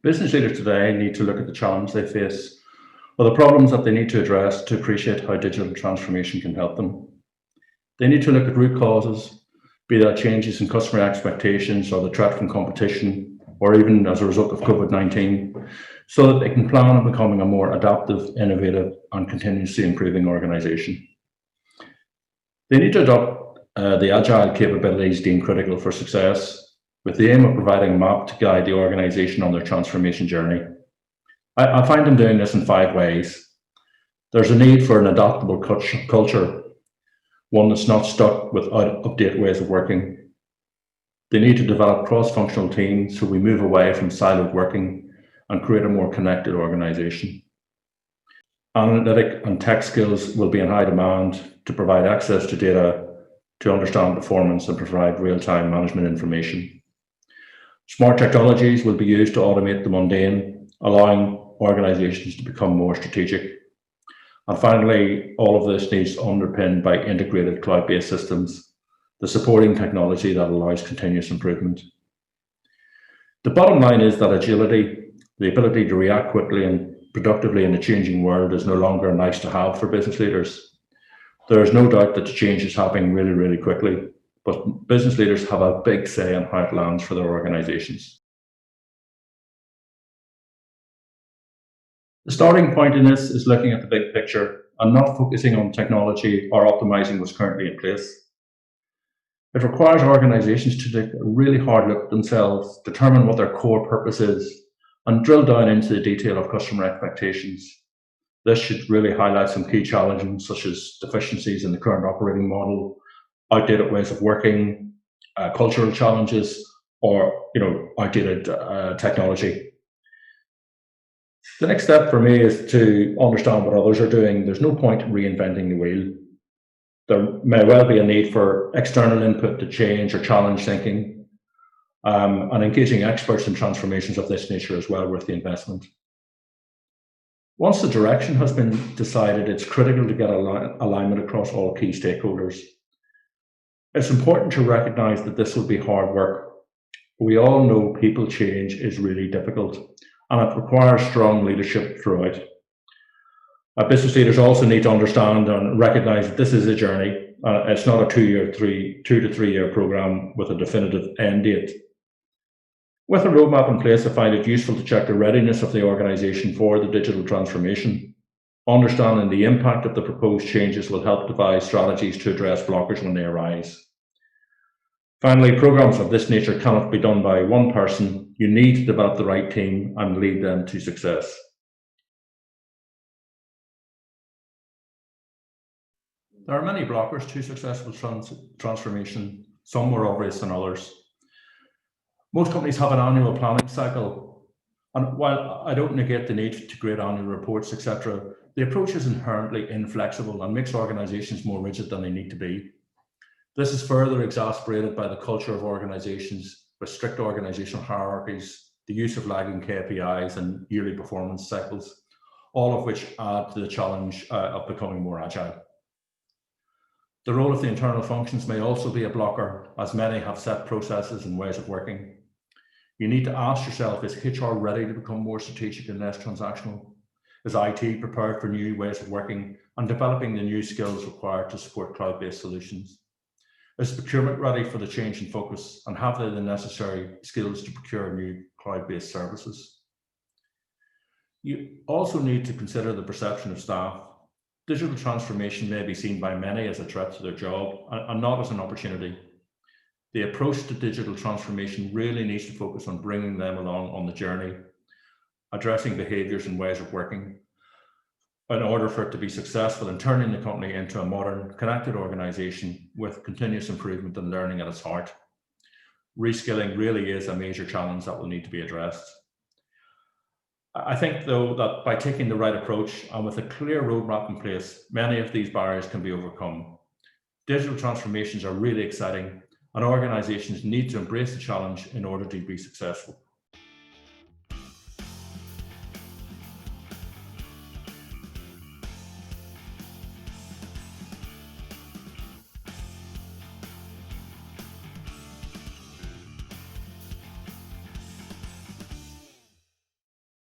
Business leaders today need to look at the challenge they face or the problems that they need to address to appreciate how digital transformation can help them. They need to look at root causes, be that changes in customer expectations or the threat from competition, or even as a result of COVID-19, so that they can plan on becoming a more adaptive, innovative, and continuously improving organization. They need to adopt the agile capabilities deemed critical for success, with the aim of providing a map to guide the organization on their transformation journey. I find them doing this in 5 ways. There's a need for an adaptable culture, one that's not stuck with out-of-date ways of working. They need to develop cross-functional teams so we move away from siloed working and create a more connected organization. Analytic and tech skills will be in high demand to provide access to data, to understand performance and provide real-time management information. Smart technologies will be used to automate the mundane, allowing organizations to become more strategic. And finally, all of this needs underpinned by integrated cloud-based systems, the supporting technology that allows continuous improvement. The bottom line is that agility, the ability to react quickly and productively in a changing world, is no longer nice to have for business leaders. There is no doubt that the change is happening really, really quickly, but business leaders have a big say in how it lands for their organizations. The starting point in this is looking at the big picture and not focusing on technology or optimizing what's currently in place. It requires organizations to take a really hard look at themselves, determine what their core purpose is, and drill down into the detail of customer expectations. This should really highlight some key challenges such as deficiencies in the current operating model, outdated ways of working, cultural challenges, or outdated technology. The next step for me is to understand what others are doing. There's no point in reinventing the wheel. There may well be a need for external input to change or challenge thinking, and engaging experts in transformations of this nature is well worth the investment. Once the direction has been decided, it's critical to get alignment across all key stakeholders. It's important to recognize that this will be hard work. We all know people change is really difficult, and it requires strong leadership throughout. Business leaders also need to understand and recognize that this is a journey. It's not a 2 to 3 year program with a definitive end date. With a roadmap in place, I find it useful to check the readiness of the organization for the digital transformation. Understanding the impact of the proposed changes will help devise strategies to address blockers when they arise. Finally, programs of this nature cannot be done by one person. You need to develop the right team and lead them to success. There are many blockers to successful transformation, some more obvious than others. Most companies have an annual planning cycle, and while I don't negate the need to create annual reports, etc., the approach is inherently inflexible and makes organizations more rigid than they need to be. This is further exacerbated by the culture of organizations with strict organizational hierarchies, the use of lagging KPIs and yearly performance cycles, all of which add to the challenge of becoming more agile. The role of the internal functions may also be a blocker, as many have set processes and ways of working. You need to ask yourself, is HR ready to become more strategic and less transactional? Is IT prepared for new ways of working and developing the new skills required to support cloud-based solutions? Is procurement ready for the change in focus, and have they the necessary skills to procure new cloud-based services? You also need to consider the perception of staff. Digital transformation may be seen by many as a threat to their job and not as an opportunity. The approach to digital transformation really needs to focus on bringing them along on the journey, addressing behaviors and ways of working, in order for it to be successful in turning the company into a modern, connected organization with continuous improvement and learning at its heart. Reskilling really is a major challenge that will need to be addressed. I think, though, that by taking the right approach and with a clear roadmap in place, many of these barriers can be overcome. Digital transformations are really exciting, and organizations need to embrace the challenge in order to be successful.